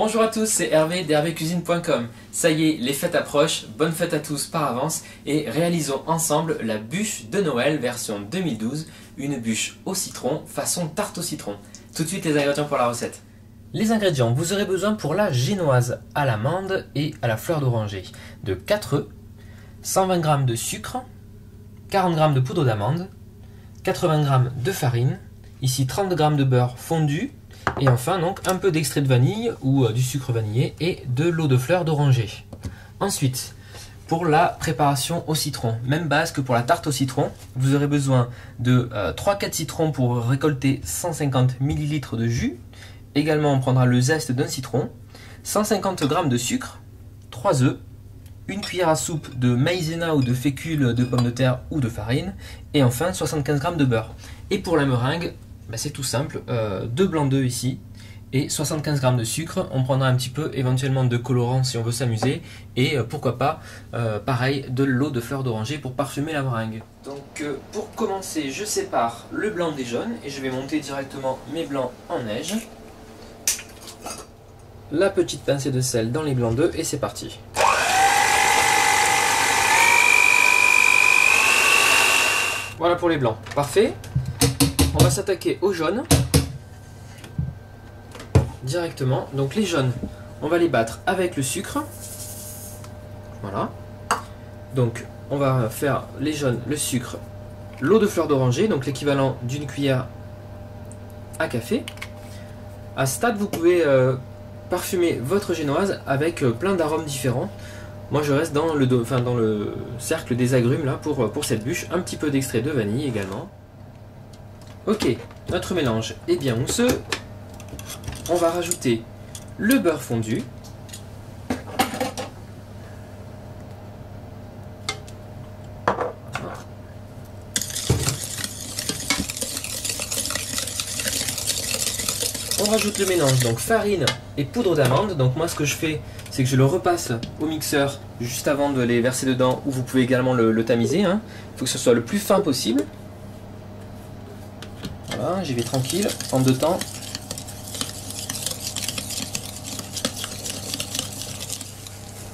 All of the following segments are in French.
Bonjour à tous, c'est Hervé d'hervécuisine.com. Ça y est, les fêtes approchent, bonne fête à tous par avance et réalisons ensemble la bûche de Noël version 2012, une bûche au citron façon tarte au citron. Tout de suite les ingrédients pour la recette. Les ingrédients, vous aurez besoin pour la génoise à l'amande et à la fleur d'oranger de 4 œufs, 120 g de sucre, 40 g de poudre d'amande, 80 g de farine, ici 30 g de beurre fondu, et enfin donc un peu d'extrait de vanille ou du sucre vanillé et de l'eau de fleur d'oranger. Ensuite, pour la préparation au citron, même base que pour la tarte au citron, vous aurez besoin de 3-4 citrons pour récolter 150 ml de jus. Également on prendra le zeste d'un citron, 150 g de sucre, 3 œufs, une cuillère à soupe de maïzena ou de fécule de pommes de terre ou de farine, et enfin 75 g de beurre. Et pour la meringue, c'est tout simple, 2 blancs d'œufs ici et 75 g de sucre. On prendra un petit peu éventuellement de colorant si on veut s'amuser et pourquoi pas pareil de l'eau de fleur d'oranger pour parfumer la meringue. Donc pour commencer, je sépare le blanc des jaunes et je vais monter directement mes blancs en neige. La petite pincée de sel dans les blancs d'œufs et c'est parti. Voilà pour les blancs, parfait. On va s'attaquer aux jaunes directement. Donc les jaunes, on va les battre avec le sucre. Voilà. Donc on va faire les jaunes, le sucre, l'eau de fleur d'oranger, donc l'équivalent d'une cuillère à café. À ce stade, vous pouvez parfumer votre génoise avec plein d'arômes différents. Moi je reste dans le cercle des agrumes là pour cette bûche. Un petit peu d'extrait de vanille également. Ok, notre mélange est bien mousseux. On va rajouter le beurre fondu. On rajoute le mélange, donc farine et poudre d'amande. Donc moi ce que je fais, c'est que je le repasse au mixeur juste avant de les verser dedans, ou vous pouvez également le tamiser. Il faut que ce soit le plus fin possible. Voilà, j'y vais tranquille, en deux temps.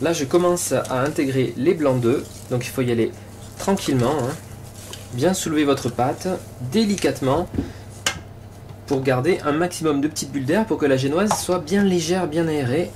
Là, je commence à intégrer les blancs d'œufs, donc il faut y aller tranquillement. Bien soulever votre pâte, délicatement, pour garder un maximum de petites bulles d'air pour que la génoise soit bien légère, bien aérée.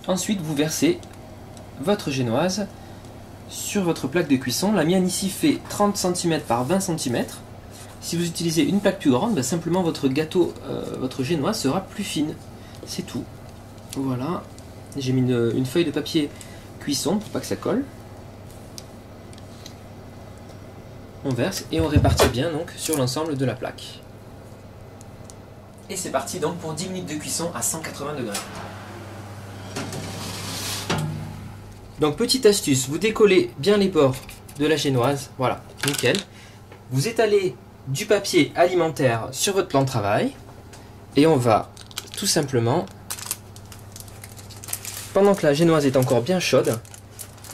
Ensuite, vous versez votre génoise sur votre plaque de cuisson. La mienne ici fait 30 cm par 20 cm. Si vous utilisez une plaque plus grande, simplement votre gâteau, votre génoise sera plus fine. C'est tout. Voilà. J'ai mis une feuille de papier cuisson pour pas que ça colle. On verse et on répartit bien donc sur l'ensemble de la plaque. Et c'est parti donc pour 10 minutes de cuisson à 180 degrés. Donc petite astuce, vous décollez bien les bords de la génoise, voilà, nickel. Vous étalez du papier alimentaire sur votre plan de travail et on va tout simplement, pendant que la génoise est encore bien chaude,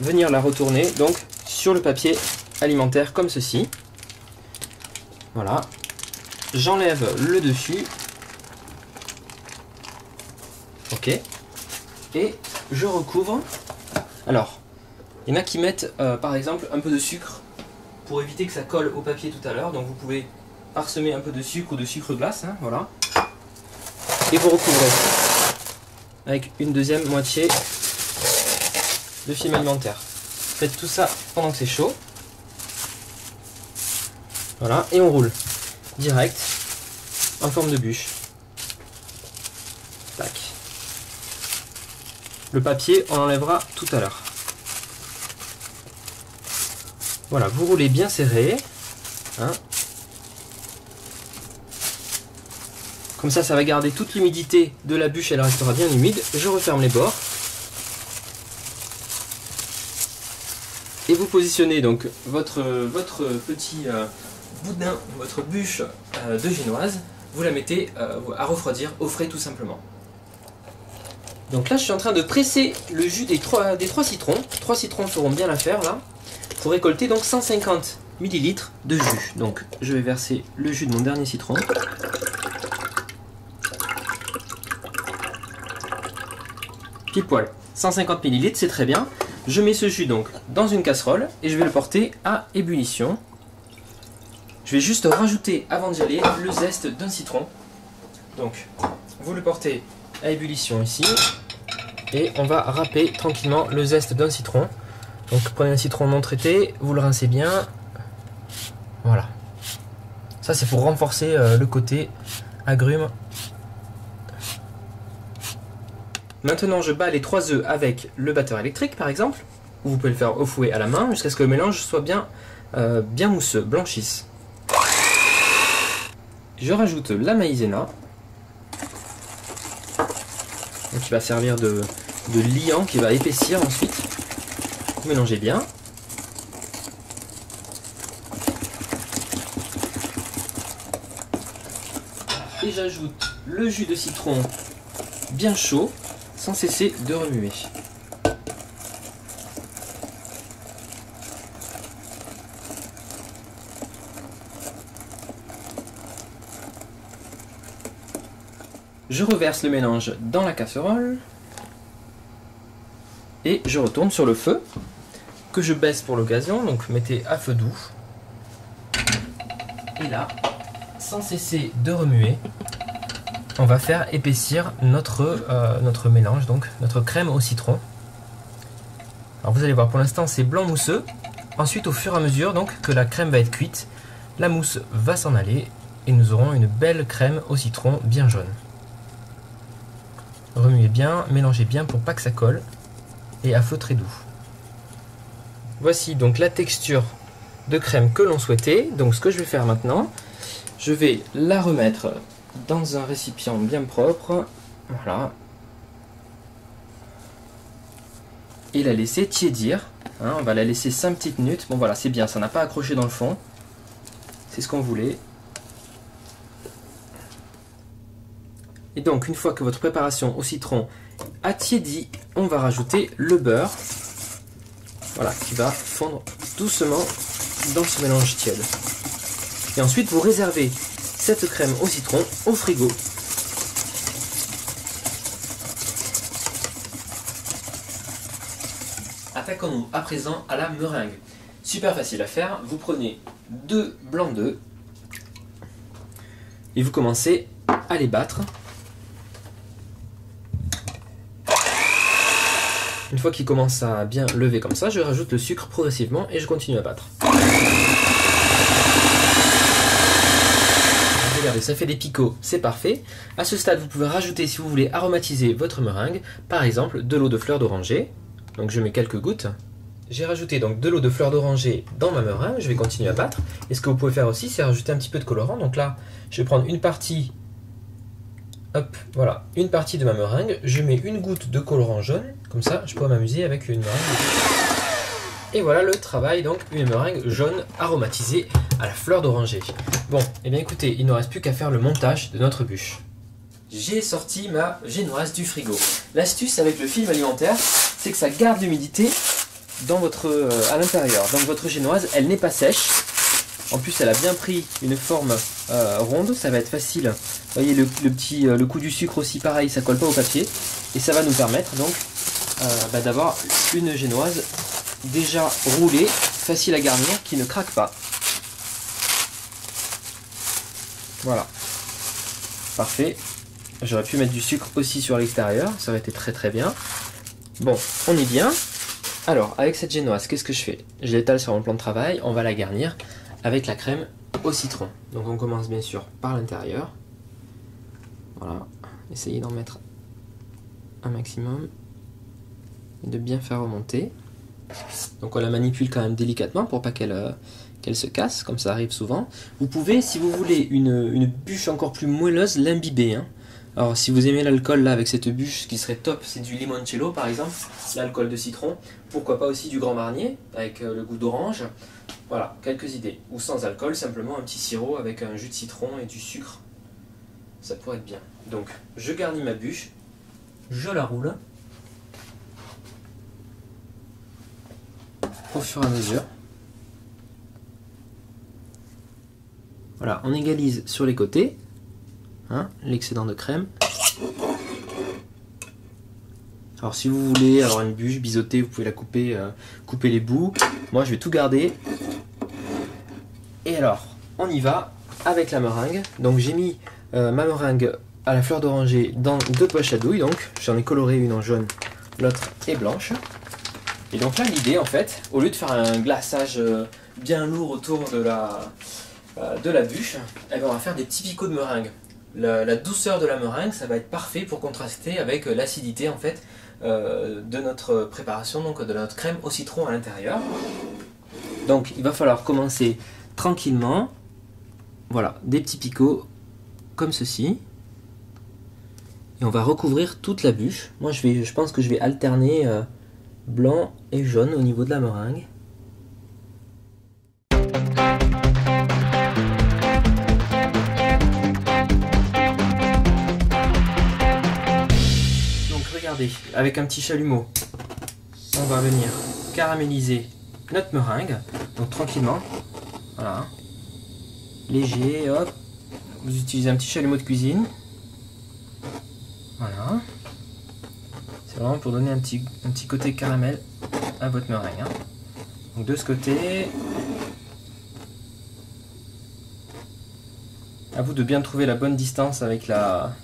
venir la retourner donc sur le papier alimentaire comme ceci. Voilà, j'enlève le dessus, ok, et je recouvre. Alors, il y en a qui mettent par exemple un peu de sucre pour éviter que ça colle au papier tout à l'heure. Donc vous pouvez parsemer un peu de sucre ou de sucre glace, voilà. Et vous recouvrez avec une deuxième moitié de film alimentaire. Faites tout ça pendant que c'est chaud. Voilà, et on roule direct en forme de bûche. Tac. Le papier, on l'enlèvera tout à l'heure. Voilà, vous roulez bien serré. Comme ça, ça va garder toute l'humidité de la bûche, elle restera bien humide. Je referme les bords. Et vous positionnez donc votre petit boudin, votre bûche de génoise. Vous la mettez à refroidir au frais tout simplement. Donc là, je suis en train de presser le jus des 3 citrons. 3 citrons feront bien l'affaire là. Pour récolter donc 150 ml de jus. Donc je vais verser le jus de mon dernier citron. pile poil. 150 ml, c'est très bien. Je mets ce jus donc dans une casserole et je vais le porter à ébullition. Je vais juste rajouter, avant d'y aller, le zeste d'un citron. Donc, vous le portez à ébullition ici. Et on va râper tranquillement le zeste d'un citron. Donc, prenez un citron non traité, vous le rincez bien. Voilà. Ça, c'est pour renforcer le côté agrumes. Maintenant, je bats les 3 œufs avec le batteur électrique, par exemple. Ou vous pouvez le faire au fouet à la main, jusqu'à ce que le mélange soit bien mousseux, blanchisse. Je rajoute la maïzena, qui va servir de liant, qui va épaissir ensuite. Vous mélangez bien. Et j'ajoute le jus de citron bien chaud, sans cesser de remuer. Je reverse le mélange dans la casserole et je retourne sur le feu que je baisse pour l'occasion, donc mettez à feu doux. Et là, sans cesser de remuer, on va faire épaissir notre mélange, donc notre crème au citron. Alors vous allez voir, pour l'instant c'est blanc mousseux. Ensuite, au fur et à mesure donc, que la crème va être cuite, la mousse va s'en aller et nous aurons une belle crème au citron bien jaune. Remuez bien, mélangez bien pour pas que ça colle et à feu très doux. Voici donc la texture de crème que l'on souhaitait. Donc ce que je vais faire maintenant, je vais la remettre dans un récipient bien propre. Voilà. Et la laisser tiédir. Hein, on va la laisser 5 petites minutes. Bon voilà, c'est bien, ça n'a pas accroché dans le fond. C'est ce qu'on voulait. Et donc, une fois que votre préparation au citron a tiédi, on va rajouter le beurre. Voilà, qui va fondre doucement dans ce mélange tiède. Et ensuite, vous réservez cette crème au citron au frigo. Attaquons-nous à présent à la meringue. Super facile à faire. Vous prenez 2 blancs d'œufs et vous commencez à les battre. Une fois qu'ils commencent à bien lever comme ça, je rajoute le sucre progressivement et je continue à battre. Regardez, ça fait des picots, c'est parfait. À ce stade, vous pouvez rajouter, si vous voulez, aromatiser votre meringue, par exemple de l'eau de fleur d'oranger. Donc je mets quelques gouttes. J'ai rajouté donc de l'eau de fleur d'oranger dans ma meringue, je vais continuer à battre. Et ce que vous pouvez faire aussi, c'est rajouter un petit peu de colorant. Donc là, je vais prendre une partie. Hop, voilà, une partie de ma meringue, je mets une goutte de colorant jaune, comme ça je pourrais m'amuser avec une meringue. Et voilà le travail, donc une meringue jaune aromatisée à la fleur d'oranger. Bon, et bien écoutez, il ne reste plus qu'à faire le montage de notre bûche. J'ai sorti ma génoise du frigo. L'astuce avec le film alimentaire, c'est que ça garde l'humidité à l'intérieur. Donc votre génoise, elle n'est pas sèche. En plus, elle a bien pris une forme ronde, ça va être facile. Vous voyez le coup du sucre aussi, pareil, ça colle pas au papier. Et ça va nous permettre donc d'avoir une génoise déjà roulée, facile à garnir, qui ne craque pas. Voilà. Parfait. J'aurais pu mettre du sucre aussi sur l'extérieur, ça aurait été très très bien. Bon, on est bien. Alors, avec cette génoise, qu'est-ce que je fais? Je l'étale sur mon plan de travail, on va la garnir avec la crème au citron. Donc on commence bien sûr par l'intérieur. Voilà, essayez d'en mettre un maximum et de bien faire remonter. Donc on la manipule quand même délicatement pour pas qu'elle se casse, comme ça arrive souvent. Vous pouvez, si vous voulez une bûche encore plus moelleuse, l'imbiber. Hein. Alors si vous aimez l'alcool là avec cette bûche, ce qui serait top, c'est du limoncello par exemple, l'alcool de citron. Pourquoi pas aussi du Grand Marnier avec le goût d'orange. Voilà, quelques idées. Ou sans alcool, simplement un petit sirop avec un jus de citron et du sucre. Ça pourrait être bien. Donc, je garnis ma bûche, je la roule au fur et à mesure. Voilà, on égalise sur les côtés, hein, l'excédent de crème. Alors si vous voulez avoir une bûche biseautée, vous pouvez la couper, couper les bouts. Moi je vais tout garder. Et alors, on y va avec la meringue. Donc j'ai mis ma meringue à la fleur d'oranger dans 2 poches à douille. Donc j'en ai coloré une en jaune, l'autre est blanche. Et donc là l'idée en fait, au lieu de faire un glaçage bien lourd autour de la bûche, eh ben, on va faire des petits picots de meringue. La douceur de la meringue, ça va être parfait pour contraster avec l'acidité en fait de notre préparation, donc de notre crème au citron à l'intérieur. Donc il va falloir commencer tranquillement, voilà, des petits picots comme ceci. Et on va recouvrir toute la bûche. Moi je pense que je vais alterner blanc et jaune au niveau de la meringue. Regardez, avec un petit chalumeau, on va venir caraméliser notre meringue, donc tranquillement, voilà, léger, hop, vous utilisez un petit chalumeau de cuisine, voilà, c'est vraiment pour donner un petit côté caramel à votre meringue, hein. Donc de ce côté, à vous de bien trouver la bonne distance avec la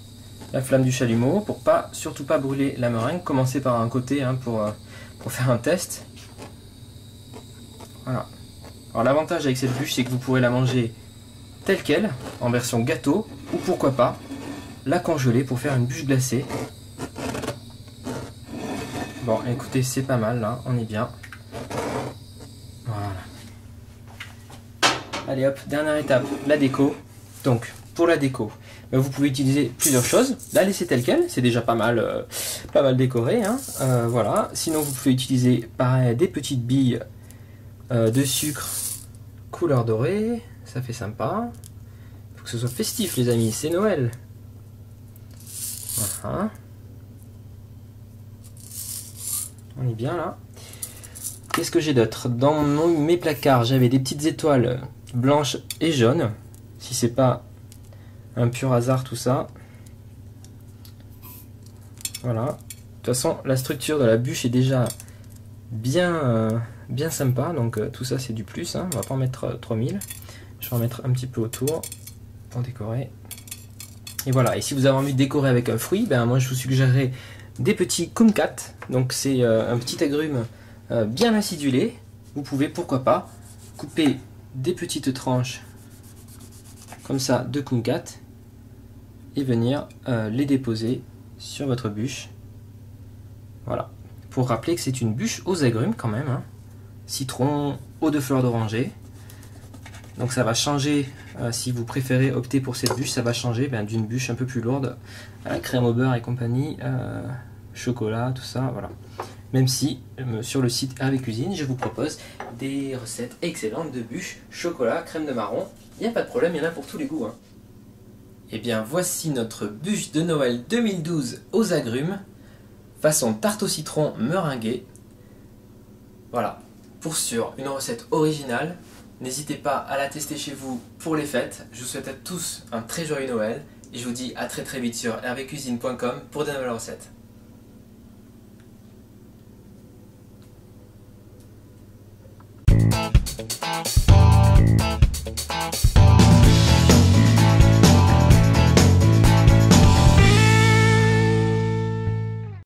flamme du chalumeau pour surtout pas brûler la meringue. Commencez par un côté hein, pour faire un test. Voilà. Alors l'avantage avec cette bûche, c'est que vous pourrez la manger telle qu'elle, en version gâteau, ou pourquoi pas la congeler pour faire une bûche glacée. Bon, écoutez, c'est pas mal là, on est bien. Voilà. Allez hop, dernière étape, la déco. Donc, pour la déco, vous pouvez utiliser plusieurs choses. La laisser telle quelle, c'est déjà pas mal décoré. Hein. Voilà. Sinon, vous pouvez utiliser pareil des petites billes de sucre couleur dorée. Ça fait sympa. Il faut que ce soit festif, les amis. C'est Noël. Voilà. On est bien là. Qu'est-ce que j'ai d'autre? Dans mes placards, j'avais des petites étoiles blanches et jaunes. Si c'est pas un pur hasard tout ça. Voilà. De toute façon, la structure de la bûche est déjà bien sympa. Donc tout ça c'est du plus. Hein. On va pas en mettre 3000. Je vais en mettre un petit peu autour pour décorer. Et voilà. Et si vous avez envie de décorer avec un fruit, ben moi je vous suggérerais des petits kumquat. Donc c'est un petit agrume bien acidulé. Vous pouvez pourquoi pas couper des petites tranches comme ça de kumquat et venir les déposer sur votre bûche. Voilà. Pour rappeler que c'est une bûche aux agrumes quand même. Hein. Citron, eau de fleur d'oranger. Donc ça va changer, si vous préférez opter pour cette bûche, ça va changer d'une bûche un peu plus lourde, crème au beurre et compagnie, chocolat, tout ça, voilà. Même si sur le site Hervé Cuisine, je vous propose des recettes excellentes de bûches, chocolat, crème de marron. Il n'y a pas de problème, il y en a pour tous les goûts. Hein. Et bien voici notre bûche de Noël 2012 aux agrumes, façon tarte au citron meringuée. Voilà, pour sûr, une recette originale. N'hésitez pas à la tester chez vous pour les fêtes. Je vous souhaite à tous un très joyeux Noël et je vous dis à très vite sur hervécuisine.com pour de nouvelles recettes.